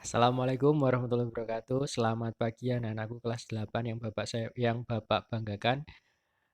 Assalamualaikum warahmatullahi wabarakatuh. Selamat pagi anak-anakku kelas 8 yang Bapak banggakan.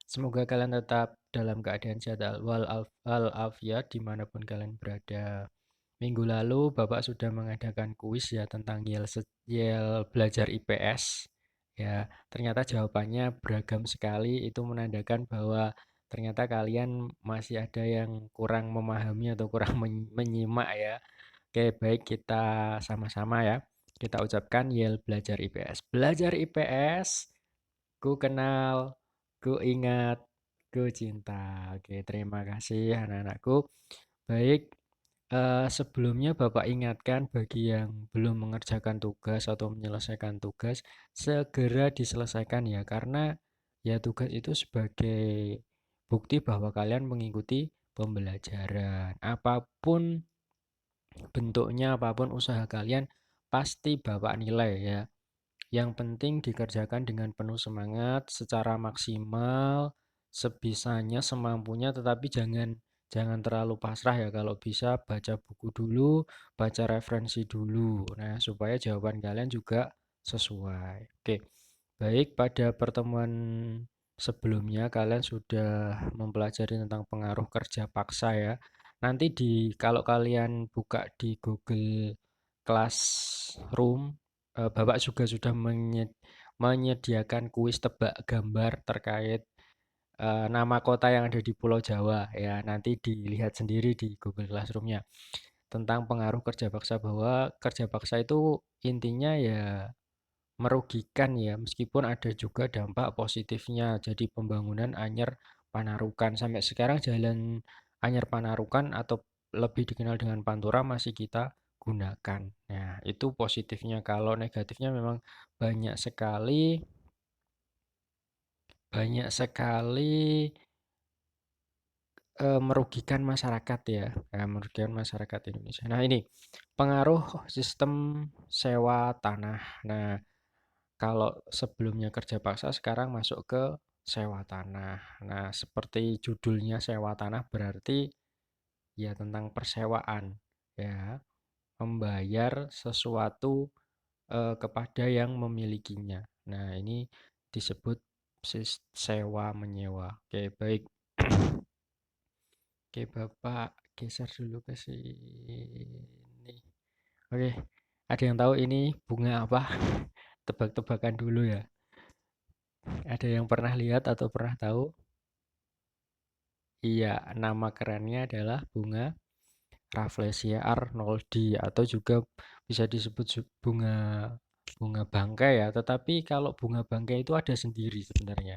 Semoga kalian tetap dalam keadaan sehat walafiat dimanapun kalian berada. Minggu lalu Bapak sudah mengadakan kuis ya tentang Yel belajar IPS. Ya, ternyata jawabannya beragam sekali. Itu menandakan bahwa ternyata kalian masih ada yang kurang memahami atau kurang menyimak ya. Oke, baik kita sama-sama ya. Kita ucapkan Yel belajar IPS. Belajar IPS, ku kenal, ku ingat, ku cinta. Oke, terima kasih anak-anakku. Baik, sebelumnya Bapak ingatkan bagi yang belum mengerjakan tugas atau menyelesaikan tugas, segera diselesaikan ya. Karena ya tugas itu sebagai bukti bahwa kalian mengikuti pembelajaran. Apapun bentuknya, apapun usaha kalian, pasti Bapak nilai ya. Yang penting dikerjakan dengan penuh semangat, secara maksimal, sebisanya, semampunya, tetapi jangan terlalu pasrah ya. Kalau bisa baca buku dulu, baca referensi dulu. Nah, supaya jawaban kalian juga sesuai. Oke, baik pada pertemuan sebelumnya kalian sudah mempelajari tentang pengaruh kerja paksa ya. Nanti kalau kalian buka di Google Classroom, Bapak juga sudah menyediakan kuis tebak gambar terkait nama kota yang ada di Pulau Jawa ya. Nanti dilihat sendiri di Google Classroom-nya tentang pengaruh kerja paksa, bahwa kerja paksa itu intinya ya merugikan ya, meskipun ada juga dampak positifnya. Jadi pembangunan Anyer Panarukan sampai sekarang jalan Anyer Panarukan atau lebih dikenal dengan Pantura masih kita gunakan. Nah, itu positifnya. Kalau negatifnya memang banyak sekali merugikan masyarakat ya. Merugikan masyarakat Indonesia. Nah, ini pengaruh sistem sewa tanah. Nah, kalau sebelumnya kerja paksa, sekarang masuk ke sewa tanah. Nah, seperti judulnya sewa tanah berarti ya tentang persewaan ya, membayar sesuatu kepada yang memilikinya. Nah, ini disebut sewa menyewa. Oke, baik. Oke, Bapak geser dulu ke sini. Oke, ada yang tahu ini bunga apa? Tebak-tebakan dulu ya. Ada yang pernah lihat atau pernah tahu? Iya, nama kerennya adalah bunga Rafflesia arnoldi atau juga bisa disebut bunga bunga bangkai ya. Tetapi kalau bunga bangkai itu ada sendiri sebenarnya.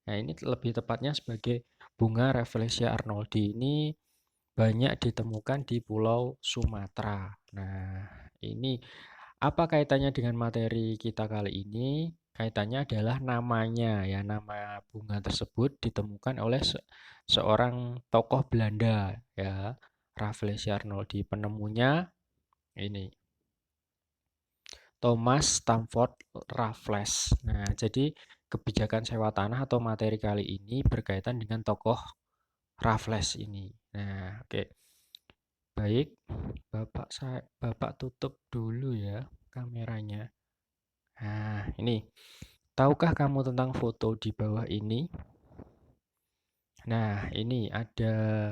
Nah, ini lebih tepatnya sebagai bunga Rafflesia arnoldi. Ini banyak ditemukan di Pulau Sumatera. Nah, ini apa kaitannya dengan materi kita kali ini? Kaitannya adalah namanya ya, nama bunga tersebut ditemukan oleh seorang tokoh Belanda ya, Rafflesia Arnoldi. Penemunya ini Thomas Stamford Raffles. Nah, jadi kebijakan sewa tanah atau materi kali ini berkaitan dengan tokoh Raffles ini. Nah, oke. Baik, Bapak tutup dulu ya kameranya. Nah, ini. Tahukah kamu tentang foto di bawah ini? Nah, ini ada,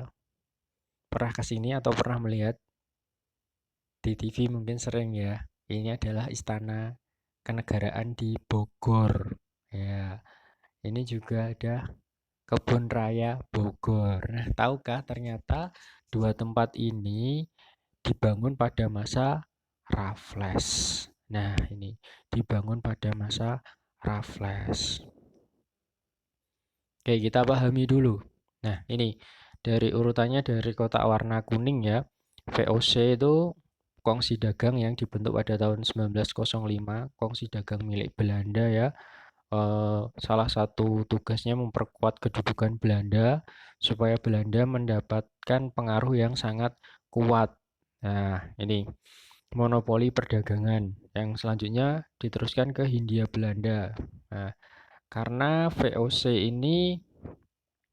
pernah kesini atau pernah melihat di TV mungkin sering ya. Ini adalah Istana Kenegaraan di Bogor. Ya, ini juga ada Kebun Raya Bogor. Nah, tahukah ternyata dua tempat ini dibangun pada masa Raffles. Nah, ini dibangun pada masa Raffles. Oke, kita pahami dulu. Nah, ini dari urutannya dari kotak warna kuning ya. VOC itu kongsi dagang yang dibentuk pada tahun 1905, kongsi dagang milik Belanda ya. Salah satu tugasnya memperkuat kedudukan Belanda supaya Belanda mendapatkan pengaruh yang sangat kuat. Nah, ini monopoli perdagangan yang selanjutnya diteruskan ke Hindia Belanda. Nah, karena VOC ini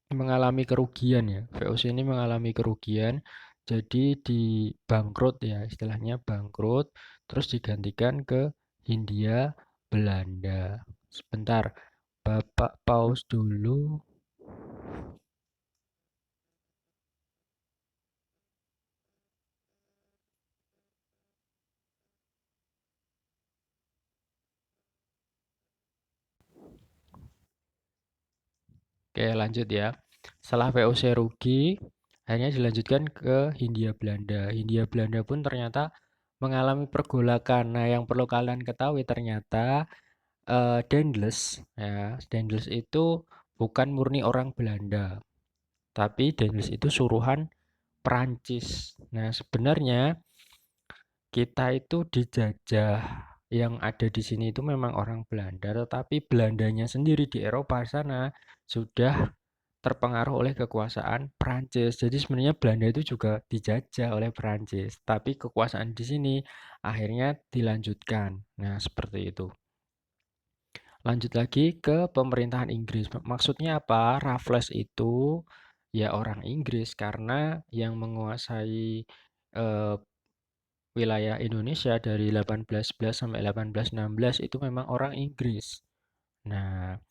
mengalami kerugian ya. VOC ini mengalami kerugian, Jadi bangkrut ya, istilahnya bangkrut, terus digantikan ke Hindia Belanda. Sebentar, Bapak pause dulu. Oke, lanjut ya. Setelah VOC rugi, akhirnya dilanjutkan ke Hindia Belanda. Hindia Belanda pun ternyata mengalami pergolakan. Nah, yang perlu kalian ketahui ternyata Daendels, ya, Daendels itu bukan murni orang Belanda, tapi Daendels itu suruhan Perancis. Nah, sebenarnya kita itu dijajah. Yang ada di sini itu memang orang Belanda, tetapi Belandanya sendiri di Eropa sana sudah terpengaruh oleh kekuasaan Perancis. Jadi sebenarnya Belanda itu juga dijajah oleh Perancis, tapi kekuasaan di sini akhirnya dilanjutkan. Nah, seperti itu. Lanjut lagi ke pemerintahan Inggris. Maksudnya apa? Raffles itu ya orang Inggris karena yang menguasai eh, wilayah Indonesia dari 1811 sampai 1816 itu memang orang Inggris. Nah,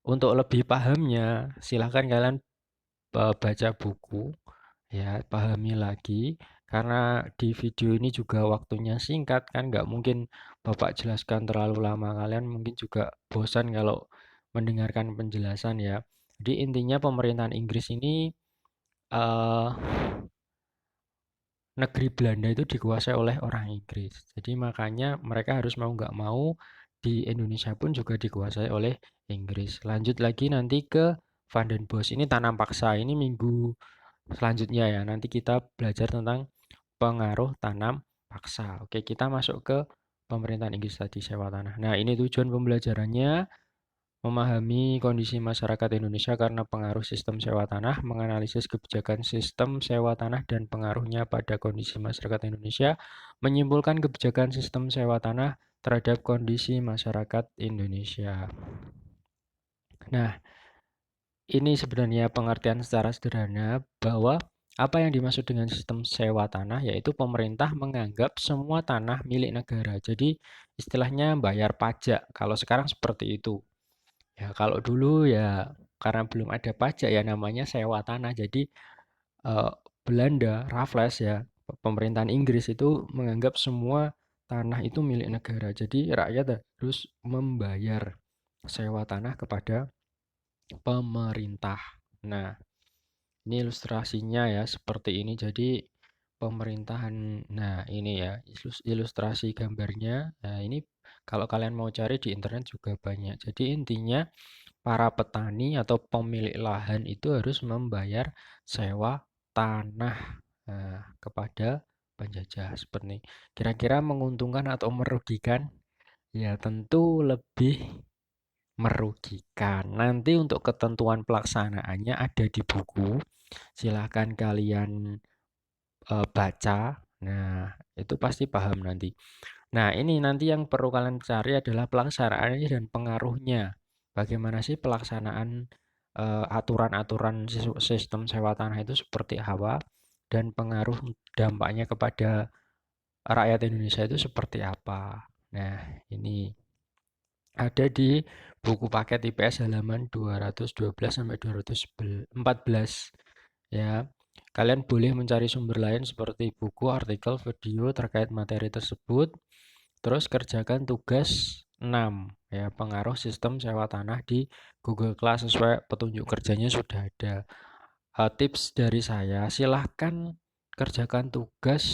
untuk lebih pahamnya, silahkan kalian baca buku, ya, pahami lagi. Karena di video ini juga waktunya singkat, kan nggak mungkin Bapak jelaskan terlalu lama. Kalian mungkin juga bosan kalau mendengarkan penjelasan ya. Jadi intinya pemerintahan Inggris ini eh, negeri Belanda itu dikuasai oleh orang Inggris. Jadi makanya mereka harus mau nggak mau di Indonesia pun juga dikuasai oleh Inggris. Lanjut lagi nanti ke Van den Bosch. Ini tanam paksa. Ini minggu selanjutnya ya. Nanti kita belajar tentang pengaruh tanam paksa. Oke, kita masuk ke pemerintahan Inggris tadi sewa tanah. Nah, ini tujuan pembelajarannya. Memahami kondisi masyarakat Indonesia karena pengaruh sistem sewa tanah, menganalisis kebijakan sistem sewa tanah dan pengaruhnya pada kondisi masyarakat Indonesia, menyimpulkan kebijakan sistem sewa tanah terhadap kondisi masyarakat Indonesia. Nah, ini sebenarnya pengertian secara sederhana bahwa apa yang dimaksud dengan sistem sewa tanah yaitu pemerintah menganggap semua tanah milik negara. Jadi istilahnya bayar pajak. Kalau sekarang seperti itu. Ya, kalau dulu ya karena belum ada pajak ya namanya sewa tanah. Jadi eh, Belanda, Raffles ya, pemerintahan Inggris itu menganggap semua tanah itu milik negara. Jadi rakyat harus membayar sewa tanah kepada pemerintah. Nah, ini ilustrasinya ya seperti ini. Jadi pemerintahan, nah ini ya ilustrasi gambarnya. Nah, ini kalau kalian mau cari di internet juga banyak. Jadi intinya para petani atau pemilik lahan itu harus membayar sewa tanah kepada penjajah seperti ini. Kira-kira menguntungkan atau merugikan? Ya tentu lebih merugikan. Nanti untuk ketentuan pelaksanaannya ada di buku. Silahkan kalian baca. Nah, itu pasti paham nanti. Nah, ini nanti yang perlu kalian cari adalah pelaksanaannya dan pengaruhnya. Bagaimana sih pelaksanaan aturan-aturan sistem sewa tanah itu seperti apa dan pengaruh dampaknya kepada rakyat Indonesia itu seperti apa. Nah, ini ada di buku paket IPS halaman 212 sampai 214 ya. Kalian boleh mencari sumber lain seperti buku, artikel, video terkait materi tersebut. Terus kerjakan tugas 6 ya, pengaruh sistem sewa tanah di Google Class sesuai petunjuk kerjanya sudah ada. Tips dari saya, silahkan kerjakan tugas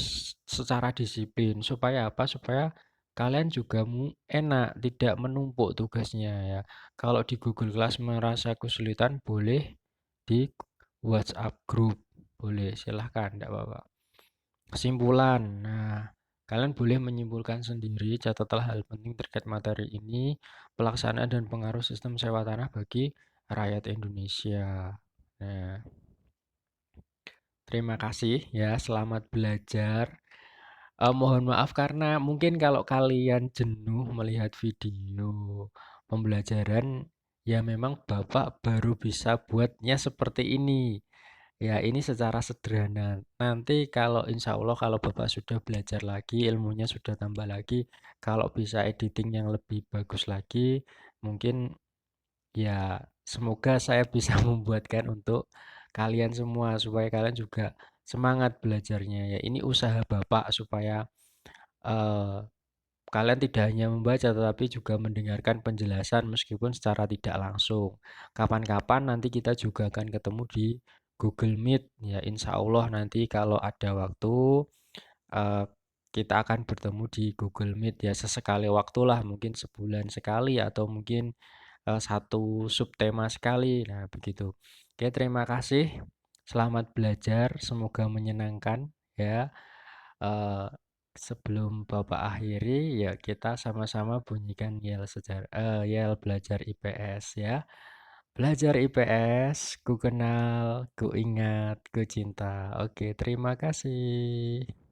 secara disiplin supaya apa? Supaya kalian juga enak, tidak menumpuk tugasnya ya. Kalau di Google Class merasa kesulitan, boleh di WhatsApp group, boleh silahkan, tidak apa-apa. Kesimpulan. Nah, kalian boleh menyimpulkan sendiri catatlah hal penting terkait materi ini, pelaksanaan dan pengaruh sistem sewa tanah bagi rakyat Indonesia. Nah, terima kasih ya, selamat belajar. Mohon maaf karena mungkin kalau kalian jenuh melihat video pembelajaran, ya memang Bapak baru bisa buatnya seperti ini. Ya, ini secara sederhana. Nanti kalau insya Allah kalau Bapak sudah belajar lagi, ilmunya sudah tambah lagi, kalau bisa editing yang lebih bagus lagi, mungkin ya semoga saya bisa membuatkan untuk kalian semua supaya kalian juga semangat belajarnya. Ya, ini usaha Bapak supaya eh, kalian tidak hanya membaca tetapi juga mendengarkan penjelasan meskipun secara tidak langsung. Kapan-kapan nanti kita juga akan ketemu di Google Meet. Ya, insya Allah nanti kalau ada waktu eh, kita akan bertemu di Google Meet ya sesekali waktulah mungkin sebulan sekali atau mungkin satu subtema sekali. Nah, begitu. Oke, terima kasih. Selamat belajar, semoga menyenangkan ya. Eh, Sebelum Bapak akhiri, ya kita sama-sama bunyikan yel sejarah, yel belajar IPS ya. Belajar IPS, ku kenal, ku ingat, ku cinta. Oke, terima kasih.